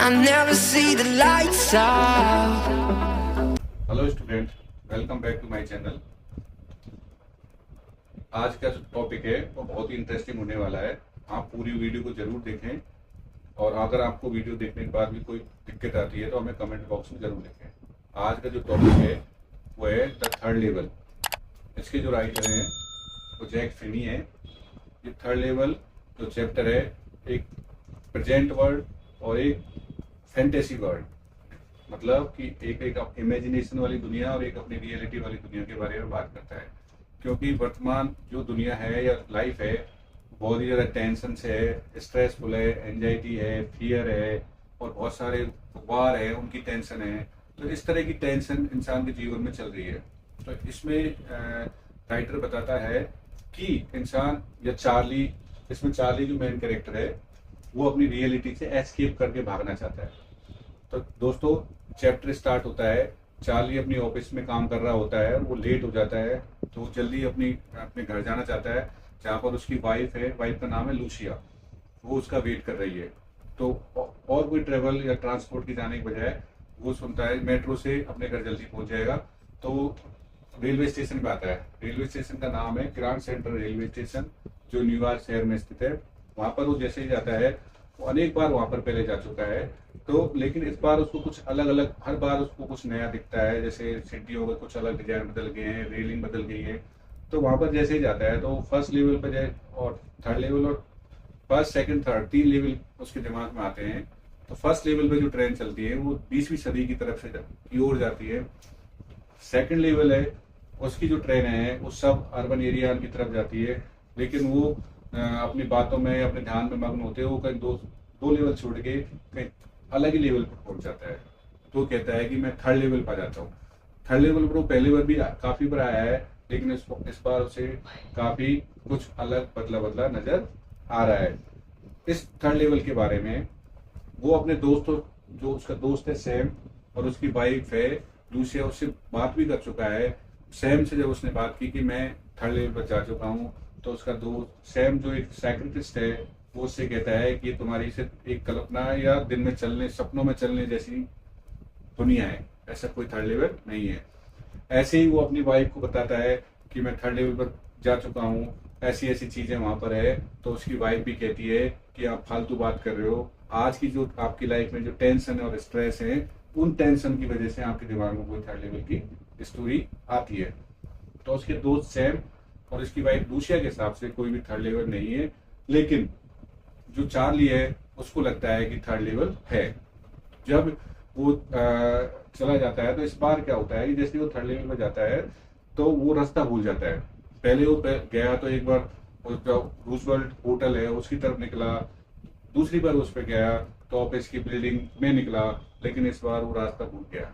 I never see the lights out. Hello student, welcome back to my channel. आज का जो topic है वो बहुत ही इंटरेस्टिंग होने वाला है। आप पूरी वीडियो को जरूर देखें और अगर आपको वीडियो देखने के बाद भी कोई दिक्कत आती है तो हमें कमेंट बॉक्स में जरूर लिखें। आज का जो टॉपिक है वो है द थर्ड लेवल। इसके जो राइटर हैं वो जैक फिनी है। ये थर्ड लेवल जो चैप्टर है एक प्रेजेंट वर्ल्ड और एक फैंटेसी वर्ल्ड, मतलब कि एक इमेजिनेशन वाली दुनिया और एक अपनी रियलिटी वाली दुनिया के बारे में बात करता है। क्योंकि वर्तमान जो दुनिया है या लाइफ है बहुत ही ज़्यादा टेंशन से है, स्ट्रेसफुल है, एंजाइटी है, फियर है और बहुत सारे वार है, उनकी टेंशन है। तो इस तरह की टेंशन इंसान के जीवन में चल रही है। तो इसमें राइटर बताता है कि इंसान या चार्ली, इसमें चार्ली जो मेन कैरेक्टर है वो अपनी रियलिटी से एस्केप करके भागना चाहता है। तो दोस्तों चैप्टर स्टार्ट होता है, चार्ली अपनी ऑफिस में काम कर रहा होता है, वो लेट हो जाता है तो वो जल्दी अपने घर जाना चाहता है जहाँ पर उसकी वाइफ है। वाइफ का नाम है लूसिया, वो उसका वेट कर रही है। तो और कोई ट्रेवल या ट्रांसपोर्ट की जाने के बजाय वो सुनता है मेट्रो से अपने घर जल्दी पहुंच जाएगा। तो रेलवे स्टेशन पे आता है। रेलवे स्टेशन का नाम है ग्रैंड सेंट्रल रेलवे स्टेशन, जो न्यूयॉर्क शहर में स्थित है। वहां पर वो जैसे ही जाता है, वो अनेक बार वहां पर पहले जा चुका है, तो लेकिन इस बार उसको कुछ अलग अलग, हर बार उसको कुछ नया दिखता है। जैसे सीढ़ियों का कुछ अलग डिजाइन बदल गए हैं, रेलिंग बदल गई है। तो वहां पर जैसे ही जाता है तो फर्स्ट लेवल पर जाए और थर्ड लेवल और फर्स्ट सेकंड थर्ड 3 लेवल उसके दिमाग में आते हैं। तो फर्स्ट लेवल पे जो ट्रेन चलती है वो 20वीं सदी की तरफ से की ओर जाती है। सेकंड लेवल है, उसकी जो ट्रेन है वो सब अर्बन एरिया की तरफ जाती है। लेकिन वो अपनी बातों में, अपने ध्यान में मग्न होते हैं। वो कहीं दो लेवल छोड़ के कहीं अलग ही लेवल पर पहुंच जाता है। तो कहता है कि मैं थर्ड लेवल पर जाता हूँ। थर्ड लेवल पर वो पहली बार भी काफी बार आया है, लेकिन इस बार उसे काफी कुछ अलग बदला बदला नजर आ रहा है। इस थर्ड लेवल के बारे में वो अपने दोस्तों, जो उसका दोस्त है सैम और उसकी वाइफ है लूसिया, उससे बात भी कर चुका है। सैम से जब उसने बात की कि मैं थर्ड लेवल पर जा चुका हूँ, तो उसका दोस्त सैम जो एक साइकियाट्रिस्ट है वो उससे कहता है कि तुम्हारी सिर्फ एक कल्पना या दिन में चलने, सपनों में चलने जैसी दुनिया है, ऐसा कोई थर्ड लेवल नहीं है। ऐसे ही वो अपनी वाइफ को बताता है कि मैं थर्ड लेवल पर जा चुका हूँ, ऐसी ऐसी चीजें वहां पर है। तो उसकी वाइफ भी कहती है कि आप फालतू बात कर रहे हो, आज की जो आपकी लाइफ में जो टेंशन और स्ट्रेस है, उन टेंशन की वजह से आपके दिमाग में कोई थर्ड लेवल की स्टोरी आती है। तो उसके दोस्त सैम और इसकी वाइफ लूसिया के हिसाब से कोई भी थर्ड लेवल नहीं है, लेकिन जो चार्ली है उसको लगता है कि थर्ड लेवल है। जब वो चला जाता है तो इस बार क्या होता है कि जैसे वो थर्ड लेवल पर जाता है तो वो रास्ता भूल जाता है। पहले वो गया तो एक बार जो रूजवेल्ट होटल है उसकी तरफ निकला, दूसरी बार उस पर गया तो ऑफिस की बिल्डिंग में निकला, लेकिन इस बार वो रास्ता भूल गया।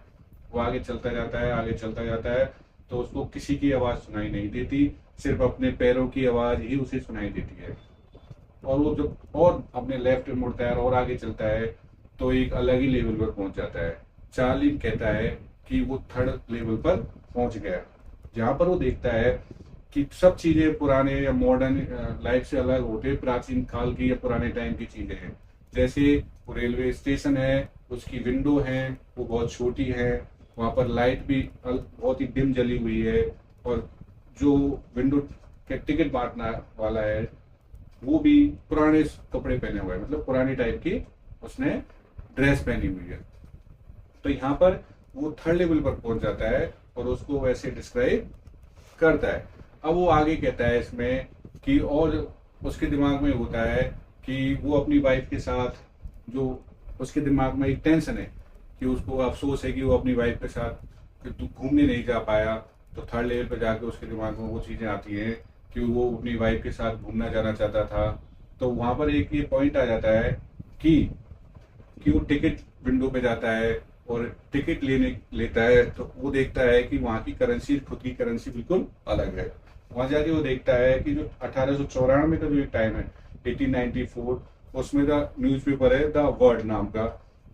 वो आगे चलता जाता है, आगे चलता जाता है, तो उसको किसी की आवाज सुनाई नहीं देती, सिर्फ अपने पैरों की आवाज ही उसे सुनाई देती है। और वो जब और अपने लेफ्ट में मुड़ता है और आगे चलता है तो एक अलग ही लेवल पर पहुंच जाता है। चार्ली कहता है कि वो थर्ड लेवल पर पहुंच गया, जहां पर वो देखता है कि सब चीजें पुराने या मॉडर्न लाइफ से अलग होते, प्राचीन काल की या पुराने टाइम की चीजें हैं। जैसे वो रेलवे स्टेशन है, उसकी विंडो है वो बहुत छोटी है, वहां पर लाइट भी बहुत ही डिम जली हुई है, और जो विंडो के टिकट बांटने वाला है वो भी पुराने कपड़े पहने हुए हैं, मतलब पुरानी टाइप की उसने ड्रेस पहनी हुई है। तो यहाँ पर वो थर्ड लेवल पर पहुंच जाता है और उसको वैसे डिस्क्राइब करता है। अब वो आगे कहता है इसमें कि और उसके दिमाग में होता है कि वो अपनी वाइफ के साथ, जो उसके दिमाग में एक टेंशन है कि उसको अफसोस है कि वो अपनी वाइफ के साथ घूमने नहीं जा पाया। तो थर्ड लेवल पर जाके उसके दिमाग में वो चीजें आती हैं कि वो अपनी वाइफ के साथ घूमना जाना चाहता था। तो वहां पर एक ये पॉइंट आ जाता है कि वो टिकट विंडो पे जाता है और टिकट लेता है, तो वो देखता है कि वहां की करेंसी, खुद की करेंसी बिल्कुल अलग है। वहां जाके वो देखता है कि जो 1894 का जो एक टाइम है, 1894, उसमें द न्यूज़पेपर है द वर्ल्ड नाम का,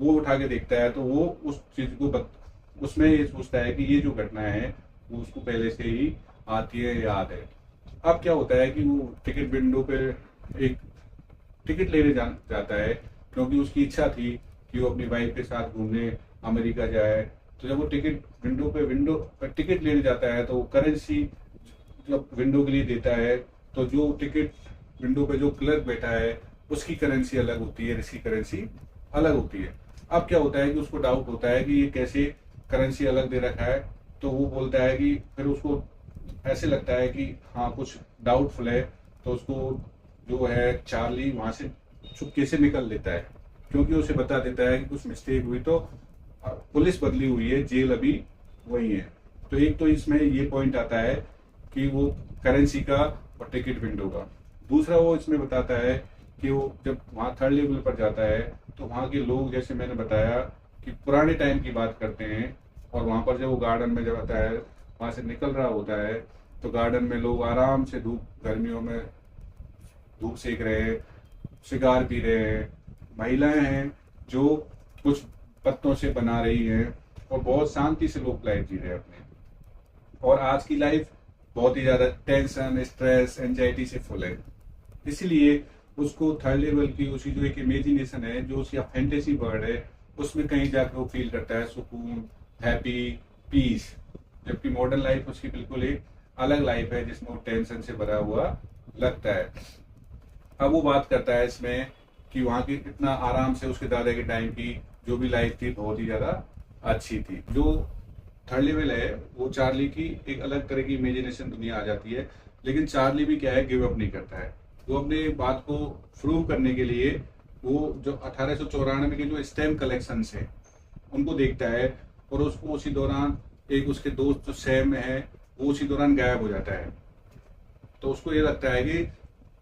वो उठा के देखता है तो वो उस चीज को उसमें ये सोचता है कि ये जो घटना है वो उसको पहले से ही आती है, याद है। अब क्या होता है कि वो टिकट विंडो पे एक टिकट लेने जाता है, क्योंकि उसकी इच्छा थी कि वो अपनी वाइफ के साथ घूमने अमेरिका जाए, तो जब वो विंडो पर टिकट लेने जाता है तो वो करेंसी जब विंडो के लिए देता है, तो जो टिकट विंडो पे जो क्लर्क बैठा है उसकी करेंसी अलग होती है, इसकी करेंसी अलग होती है। अब क्या होता है कि उसको डाउट होता है कि ये कैसे करेंसी अलग दे रखा है, तो वो बोलता है कि फिर उसको ऐसे लगता है कि हाँ कुछ डाउटफुल है, तो उसको जो है चार्ली वहां से चुपके से निकल लेता है, क्योंकि उसे बता देता है कि कुछ मिस्टेक हुई, तो पुलिस बदली हुई है, जेल अभी वही है। तो एक तो इसमें ये पॉइंट आता है कि वो करेंसी का और टिकट विंडो का। दूसरा वो इसमें बताता है कि वो जब वहाँ थर्ड लेवल पर जाता है तो वहाँ के लोग, जैसे मैंने बताया कि पुराने टाइम की बात करते हैं, और वहाँ पर जब वो गार्डन में जब आता है वहाँ से निकल रहा होता है तो गार्डन में लोग आराम से गर्मियों में धूप सेक रहे हैं, सिगार पी रहे हैं, महिलाएं हैं जो कुछ पत्तों से बना रही हैं, और बहुत शांति से लोग लाइफ जी रहे हैं अपने। और आज की लाइफ बहुत ही ज्यादा टेंशन, स्ट्रेस, एंजाइटी से फुल है, इसलिए उसको थर्ड लेवल की उसकी जो एक इमेजिनेशन है, जो उसकी फैंटेसी वर्ल्ड है, उसमें कहीं जाकर वो फील करता है सुकून, हैप्पी, पीस। जबकि मॉडर्न लाइफ उसकी बिल्कुल एक अलग लाइफ है जिसमें वो टेंशन से भरा हुआ लगता है। अब वो बात करता है इसमें कि वहाँ की इतना आराम से उसके दादा के टाइम की जो भी लाइफ थी बहुत ही ज्यादा अच्छी थी। जो थर्ड लेवल है वो चार्ली की एक अलग तरह की इमेजिनेशन दुनिया आ जाती है, लेकिन चार्ली भी क्या है, गिव अप नहीं करता है। वो अपने बात को प्रूव करने के लिए वो जो 1894 के जो स्टैम्प कलेक्शन है उनको देखता है, और उसको उसी दौरान एक उसके दोस्त जो सैम है वो उसी दौरान गायब हो जाता है। तो उसको ये लगता है कि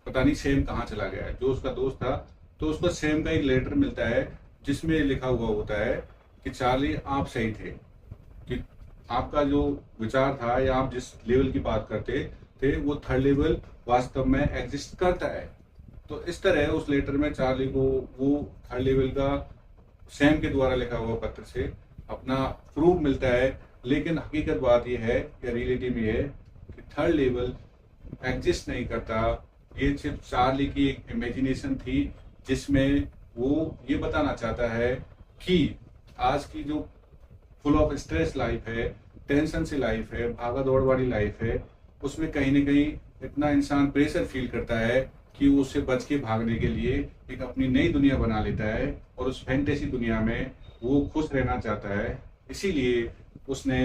पता नहीं सैम कहाँ चला गया है, जो उसका दोस्त था। तो उसको सैम का एक लेटर मिलता है जिसमें लिखा हुआ होता है कि चार्ली आप सही थे, कि आपका जो विचार था या आप जिस लेवल की बात करते थे वो थर्ड लेवल वास्तव में एग्जिस्ट करता है। तो इस तरह उस लेटर में चार्ली को वो थर्ड लेवल का सैम के द्वारा लिखा हुआ पत्र से अपना प्रूफ मिलता है। लेकिन हकीकत बात यह है या रियलिटी में है कि थर्ड लेवल एग्जिस्ट नहीं करता, ये सिर्फ चार्ली की एक इमेजिनेशन थी जिसमें वो ये बताना चाहता है कि आज की जो फुल ऑफ स्ट्रेस लाइफ है, टेंशन से लाइफ है, भागा दौड़ वाली लाइफ है, उसमें कहीं ना कहीं इतना इंसान प्रेशर फील करता है कि वो उससे बच के भागने के लिए एक अपनी नई दुनिया बना लेता है, और उस फैंटेसी दुनिया में वो खुश रहना चाहता है। इसीलिए उसने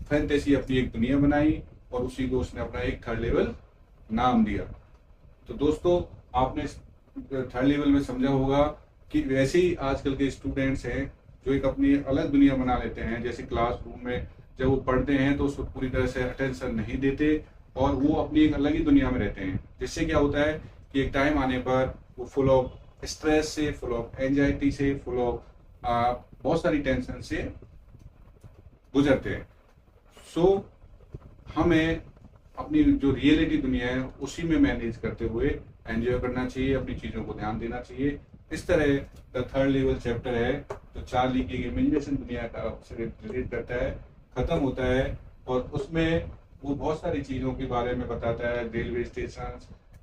फैंटेसी अपनी एक दुनिया बनाई और उसी को उसने अपना एक थर्ड लेवल नाम दिया। तो दोस्तों आपने थर्ड लेवल में समझा होगा कि वैसे ही आजकल के स्टूडेंट्स हैं जो एक अपनी अलग दुनिया बना लेते हैं। जैसे क्लासरूम में जब वो पढ़ते हैं तो उसको पूरी तरह से अटेंशन नहीं देते और वो अपनी एक अलग ही दुनिया में रहते हैं, जिससे क्या होता है कि एक टाइम आने पर वो फुल ऑफ स्ट्रेस से, फुल ऑफ एंजाइटी से, फुल ऑफ बहुत सारी टेंशन से गुजरते हैं। सो हमें अपनी जो रियलिटी दुनिया है उसी में मैनेज करते हुए एंजॉय करना चाहिए, अपनी चीजों को ध्यान देना चाहिए। इस तरह द थर्ड लेवल चैप्टर है जो चार्ली की इमेजिनेशन दुनिया का रिलेट करता है, खत्म होता है, और उसमें वो बहुत सारी चीजों के बारे में बताता है। रेलवे स्टेशन,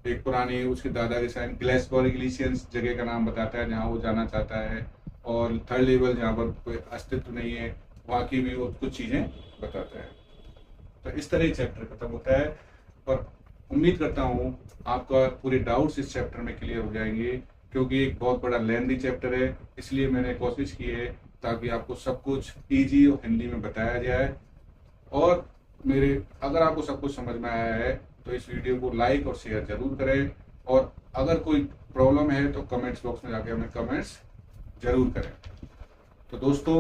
एक पुरानी उसके दादा के साथ ग्लेसगोरी ग्लेशियर्स जगह का नाम बताता है जहाँ वो जाना चाहता है, और थर्ड लेवल जहाँ पर कोई अस्तित्व नहीं है वहाँ की भी वो कुछ चीजें बताता है। तो इस तरह चैप्टर खत्म होता है, और उम्मीद करता हूँ आपका पूरे डाउट्स इस चैप्टर में क्लियर हो जाएंगे, क्योंकि एक बहुत बड़ा लेंथी चैप्टर है। इसलिए मैंने कोशिश की है ताकि आपको सब कुछ इजी और हिंदी में बताया जाए। और अगर आपको सब कुछ समझ में आया है तो इस वीडियो को लाइक और शेयर जरूर करें, और अगर कोई प्रॉब्लम है तो कमेंट्स बॉक्स में जाके हमें कमेंट्स जरूर करें। तो दोस्तों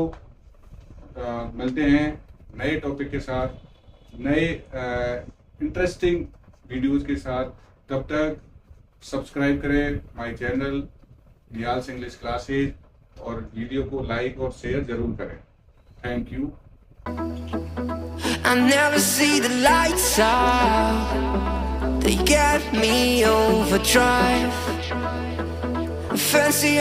मिलते हैं नए टॉपिक के साथ, नए इंटरेस्टिंग वीडियोस के साथ। तब तक सब्सक्राइब करें माय चैनल निहाल्स इंग्लिश क्लासेज, और वीडियो को लाइक और शेयर जरूर करें। Thank you. I never see the lights out. They get me overdrive. Fancy